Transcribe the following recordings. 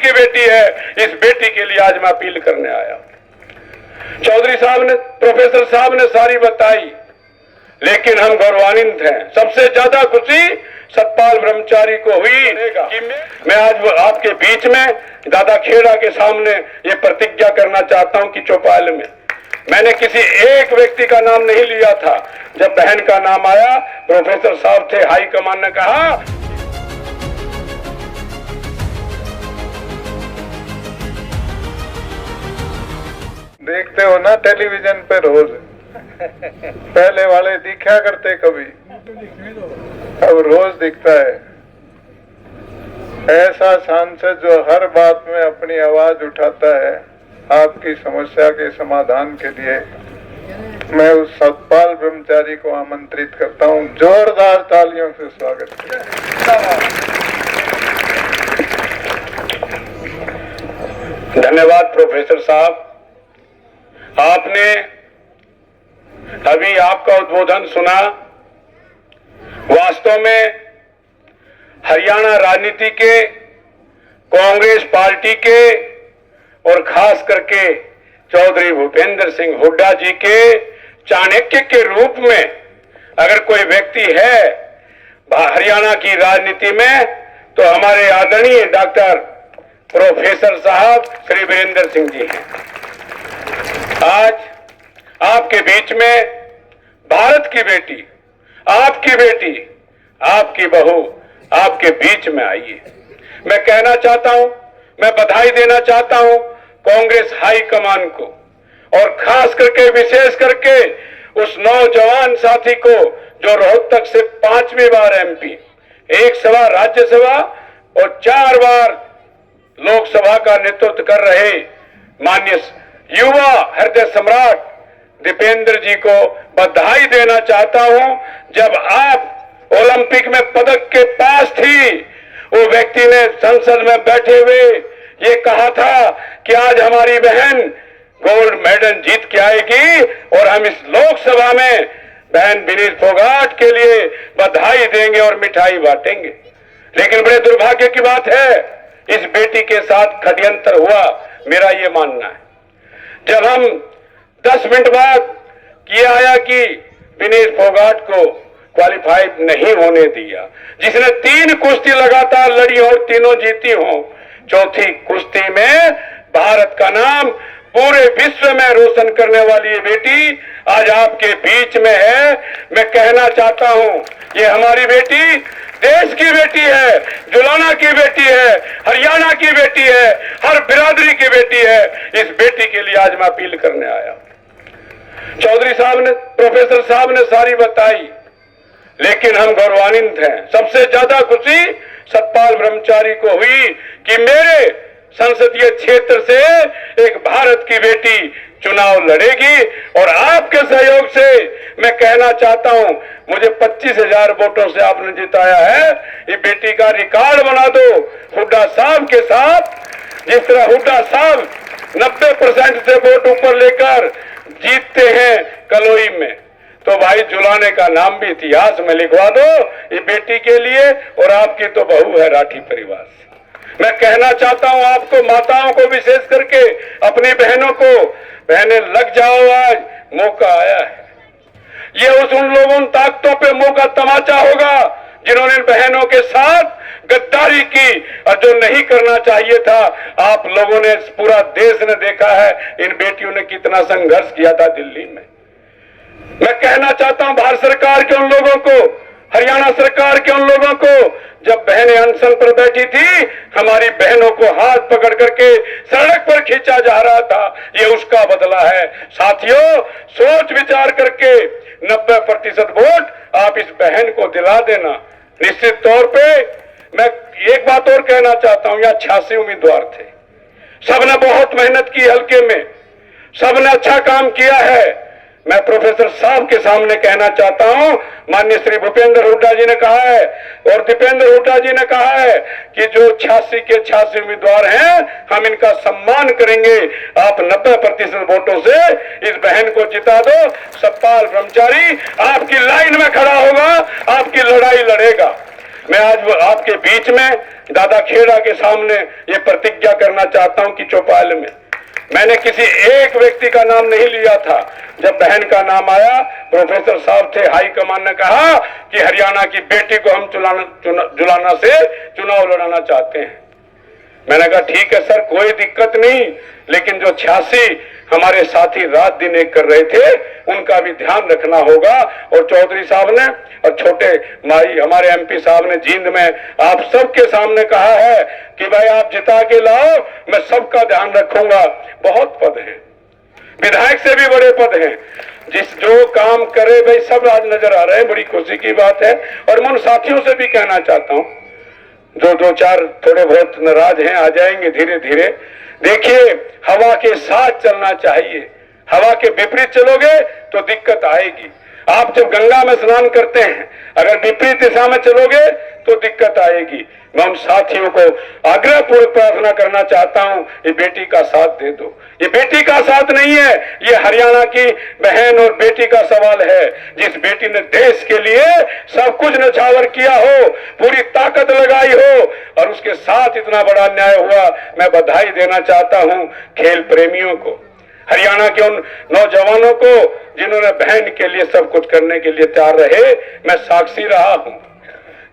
की बेटी है, इस बेटी के लिए आज मैं अपील करने आया। चौधरी साहब ने, प्रोफेसर साहब ने सारी बताई, लेकिन हम गौरवान्वित हैं। सबसे ज्यादा खुशी सतपाल ब्रह्मचारी को हुई कि मैं आज आपके बीच में दादा खेड़ा के सामने ये प्रतिज्ञा करना चाहता हूं कि चौपाल में मैंने किसी एक व्यक्ति का नाम नहीं लिया था। जब बहन का नाम आया, प्रोफेसर साहब थे, हाई कमान ने कहा देखते हो ना टेलीविजन पे रोज, पहले वाले दिखा करते कभी, अब रोज दिखता है। ऐसा सांसद जो हर बात में अपनी आवाज उठाता है आपकी समस्या के समाधान के लिए, मैं उस सतपाल ब्रह्मचारी को आमंत्रित करता हूं। जोरदार तालियों से स्वागत किया। धन्यवाद प्रोफेसर साहब। आपने अभी आपका उद्बोधन सुना। वास्तव में हरियाणा राजनीति के, कांग्रेस पार्टी के और खास करके चौधरी भूपेंद्र सिंह हुड्डा जी के चाणक्य के रूप में अगर कोई व्यक्ति है हरियाणा की राजनीति में, तो हमारे आदरणीय डॉक्टर प्रोफेसर साहब श्री वीरेंद्र सिंह जी हैं। आज आपके बीच में भारत की बेटी, आपकी बहू आपके बीच में आई है। मैं कहना चाहता हूं, मैं बधाई देना चाहता हूं कांग्रेस हाई कमान को, और खास करके विशेष करके उस नौजवान साथी को जो रोहतक से 5वीं बार एमपी, 1 बार राज्यसभा और 4 बार लोकसभा का नेतृत्व कर रहे माननीय युवा हृदय सम्राट दीपेंद्र जी को बधाई देना चाहता हूं। जब आप ओलंपिक में पदक के पास थी, वो व्यक्ति ने संसद में बैठे हुए ये कहा था कि आज हमारी बहन गोल्ड मेडल जीत के आएगी और हम इस लोकसभा में बहन विनीत फोगाट के लिए बधाई देंगे और मिठाई बांटेंगे। लेकिन बड़े दुर्भाग्य की बात है, इस बेटी के साथ षड्यंत्र हुआ, मेरा ये मानना है। जब हम 10 मिनट बाद ये आया कि विनीत फोगाट को क्वालिफाइड नहीं होने दिया, जिसने 3 कुश्ती लगातार लड़ी और तीनों जीती हो, चौथी कुश्ती में भारत का नाम पूरे विश्व में रोशन करने वाली ये बेटी आज आपके बीच में है। मैं कहना चाहता हूं, ये हमारी बेटी देश की बेटी है, जुलाना की बेटी है, हरियाणा की बेटी है, हर बिरादरी की बेटी है। इस बेटी के लिए आज मैं अपील करने आया। चौधरी साहब ने, प्रोफेसर साहब ने सारी बताई, लेकिन हम गौरवान्वित हैं। सबसे ज्यादा खुशी सतपाल ब्रह्मचारी को हुई कि मेरे संसदीय क्षेत्र से एक भारत की बेटी चुनाव लड़ेगी, और आपके सहयोग से मैं कहना चाहता हूं, मुझे 25,000 वोटों से आपने जिताया है। ये बेटी का रिकॉर्ड बना दो हुड्डा साहब के साथ। जिस तरह हुड्डा साहब 90% से वोट ऊपर लेकर जीतते हैं कलोई में, तो भाई जुलाने का नाम भी इतिहास में लिखवा दो ये बेटी के लिए, और आपकी तो बहू है राठी परिवार से। मैं कहना चाहता हूं आपको, माताओं को विशेष करके, अपनी बहनों को, बहनें लग जाओ, आज मौका आया है। ये उन लोगों ताकतों पे मौका तमाचा होगा जिन्होंने बहनों के साथ गद्दारी की और जो नहीं करना चाहिए था। आप लोगों ने, पूरा देश ने देखा है इन बेटियों ने कितना संघर्ष किया था दिल्ली में। मैं कहना चाहता हूं भारत सरकार के उन लोगों को, हरियाणा सरकार के उन लोगों को, जब बहनें अनशन पर बैठी थी, हमारी बहनों को हाथ पकड़ करके सड़क पर खींचा जा रहा था, ये उसका बदला है। साथियों, सोच विचार करके 90% वोट आप इस बहन को दिला देना। निश्चित तौर पे मैं एक बात और कहना चाहता हूं, यहाँ 86 उम्मीदवार थे, सबने बहुत मेहनत की, हल्के में सबने अच्छा काम किया है। मैं प्रोफेसर साहब के सामने कहना चाहता हूं, माननीय श्री भूपेंद्र हुड्डा जी ने कहा है और दीपेंद्र हुड्डा जी ने कहा है कि जो 86 के 86 उम्मीदवार हैं, हम इनका सम्मान करेंगे। आप 90% वोटों से इस बहन को जिता दो। सतपाल ब्रह्मचारी आपकी लाइन में खड़ा होगा, आपकी लड़ाई लड़ेगा। मैं आज आपके बीच में दादा खेड़ा के सामने ये प्रतिज्ञा करना चाहता हूं कि चौपाल में मैंने किसी एक व्यक्ति का नाम नहीं लिया था। जब बहन का नाम आया, प्रोफेसर साहब थे, हाई कमान ने कहा कि हरियाणा की बेटी को हम जुलाना से चुनाव लड़ाना चाहते हैं। मैंने कहा ठीक है सर, कोई दिक्कत नहीं, लेकिन जो 86 हमारे साथी रात दिन एक कर रहे थे उनका भी ध्यान रखना होगा। और चौधरी साहब ने और छोटे माई हमारे एमपी साहब ने जींद में आप सबके सामने कहा है कि भाई आप जिता के लाओ, मैं सबका ध्यान रखूंगा। बहुत पद हैं, विधायक से भी बड़े पद हैं, जिस जो काम करे भाई सब आज नजर आ रहे हैं, बड़ी खुशी की बात है। और मैं उन साथियों से भी कहना चाहता हूं जो दो चार थोड़े बहुत नाराज हैं, आ जाएंगे धीरे धीरे। देखिए, हवा के साथ चलना चाहिए, हवा के विपरीत चलोगे तो दिक्कत आएगी। आप जब गंगा में स्नान करते हैं, अगर विपरीत दिशा में चलोगे तो दिक्कत आएगी। मैं उन साथियों को आग्रहपूर्वक प्रार्थना करना चाहता हूं, ये बेटी का साथ दे दो। ये बेटी का साथ नहीं है, ये हरियाणा की बहन और बेटी का सवाल है। जिस बेटी ने देश के लिए सब कुछ न्यौछावर किया हो, पूरी ताकत लगाई हो, और उसके साथ इतना बड़ा अन्याय हुआ, मैं बधाई देना चाहता हूं खेल प्रेमियों को, हरियाणा के उन नौजवानों को जिन्होंने बहन के लिए सब कुछ करने के लिए तैयार रहे। मैं साक्षी रहा हूं,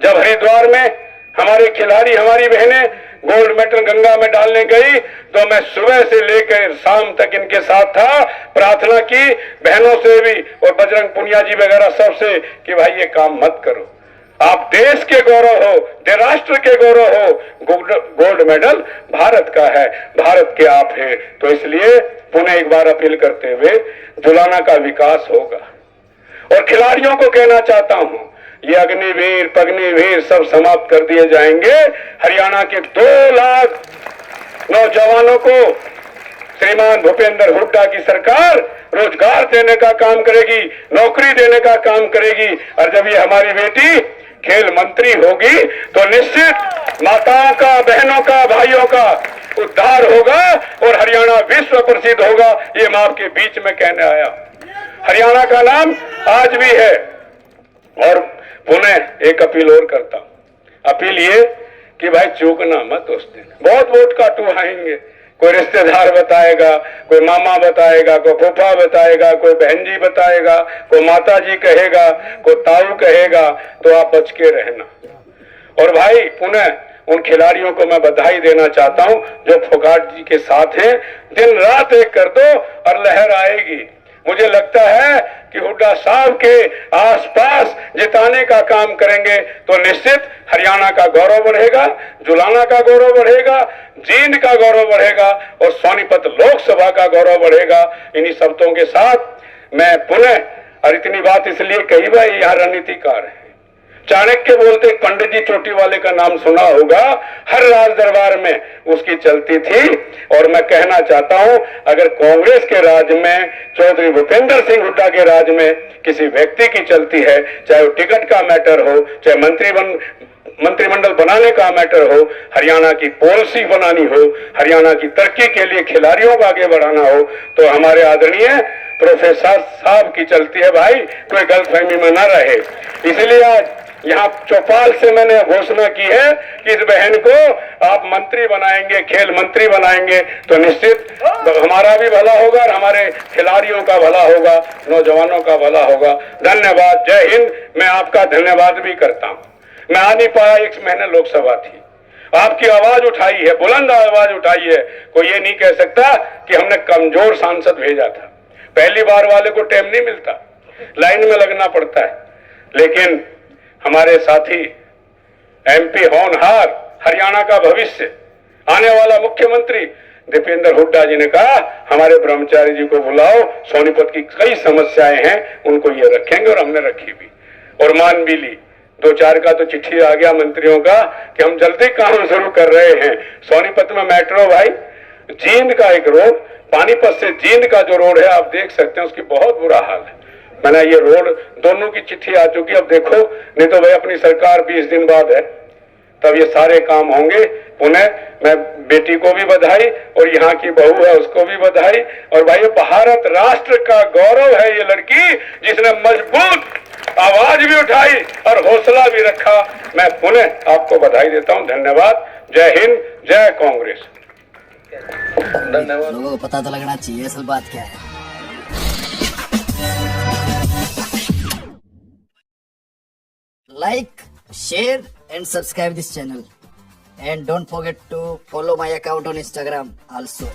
जब हरिद्वार में हमारे खिलाड़ी, हमारी बहनें गोल्ड मेडल गंगा में डालने गई, तो मैं सुबह से लेकर शाम तक इनके साथ था, प्रार्थना की बहनों से भी और बजरंग पुनिया जी वगैरह सबसे कि भाई ये काम मत करो, आप देश के गौरव हो, राष्ट्र के गौरव हो, गोल्ड मेडल भारत का है, भारत के आप हैं। तो इसलिए पुनः एक बार अपील करते हुए जुलाना का विकास होगा। और खिलाड़ियों को कहना चाहता हूं, ये अग्निवीर पग्निवीर सब समाप्त कर दिए जाएंगे। हरियाणा के 2 लाख नौजवानों को श्रीमान भूपेंद्र हुड्डा की सरकार रोजगार देने का काम करेगी, नौकरी देने का काम करेगी। और जब ये हमारी बेटी खेल मंत्री होगी तो निश्चित माताओं का, बहनों का, भाइयों का उद्धार होगा और हरियाणा विश्व प्रसिद्ध होगा। ये मैं आपके बीच में कहने आया। हरियाणा का नाम आज भी है। और पुनः एक अपील और करता हूं, अपील ये कि भाई चूकना मत उस दिन। बहुत वोट काटू आएंगे, कोई रिश्तेदार बताएगा, कोई मामा बताएगा, कोई फूफा बताएगा, कोई बहन जी बताएगा, कोई माता जी कहेगा, कोई ताऊ कहेगा, तो आप बच के रहना। और भाई पुनः उन खिलाड़ियों को मैं बधाई देना चाहता हूं जो फोगाट जी के साथ हैं। दिन रात एक कर दो और लहर आएगी। मुझे लगता है कि हुड्डा साहब के आसपास जिताने का काम करेंगे तो निश्चित हरियाणा का गौरव बढ़ेगा, जुलाना का गौरव बढ़ेगा, जींद का गौरव बढ़ेगा और सोनीपत लोकसभा का गौरव बढ़ेगा। इन्हीं शब्दों के साथ मैं पुनः, और इतनी बात इसलिए कही भाई यहाँ रणनीतिकार है, चाणक्य बोलते एक पंडित जी चोटी वाले का नाम सुना होगा, हर राज दरबार में उसकी चलती थी। और मैं कहना चाहता हूं, अगर कांग्रेस के राज में, चौधरी भूपेंद्र सिंह हुड्डा के राज में किसी व्यक्ति की चलती है, चाहे वो टिकट का मैटर हो, चाहे मंत्रिमंडल बनाने का मैटर हो, हरियाणा की पॉलिसी बनानी हो, हरियाणा की तरक्की के लिए खिलाड़ियों को आगे बढ़ाना हो, तो हमारे आदरणीय प्रोफेसर साहब की चलती है। भाई कोई गलतफहमी में न रहे। इसलिए आज यहाँ चौपाल से मैंने घोषणा की है कि इस बहन को आप मंत्री बनाएंगे, खेल मंत्री बनाएंगे, तो निश्चित हमारा भी भला होगा और हमारे खिलाड़ियों का भला होगा, नौजवानों का भला होगा। धन्यवाद। जय हिंद। मैं आपका धन्यवाद भी करता हूँ। मैं आ नहीं पाया, 1 महीने लोकसभा थी, आपकी आवाज उठाई है, बुलंद आवाज उठाई है। कोई ये नहीं कह सकता कि हमने कमजोर सांसद भेजा था। पहली बार वाले को टाइम नहीं मिलता, लाइन में लगना पड़ता है। लेकिन हमारे साथी एमपी होनहार, हरियाणा का भविष्य, आने वाला मुख्यमंत्री दीपेंद्र हुड्डा जी ने कहा हमारे ब्रह्मचारी जी को बुलाओ, सोनीपत की कई समस्याएं हैं, उनको ये रखेंगे, और हमने रखी भी और मान भी ली। 2-4 का तो चिट्ठी आ गया मंत्रियों का कि हम जल्दी काम शुरू कर रहे हैं। सोनीपत में मेट्रो, भाई जींद का एक रोड, पानीपत से जींद का जो रोड है आप देख सकते हैं, उसकी बहुत बुरा हाल है। मैंने ये रोड दोनों की चिट्ठी आ चुकी, अब देखो, नहीं तो भाई अपनी सरकार 20 दिन बाद है, तब ये सारे काम होंगे। पुनः मैं बेटी को भी बधाई और यहाँ की बहू है उसको भी बधाई। और भाई भारत राष्ट्र का गौरव है ये लड़की, जिसने मजबूत आवाज भी उठाई और हौसला भी रखा। मैं पुनः आपको बधाई देता हूं। धन्यवाद। जय हिंद, जय कांग्रेस। लोगों को पता तो लगना चाहिए असल बात क्या है। Like, share and subscribe this channel, and don't forget to follow my account on Instagram also.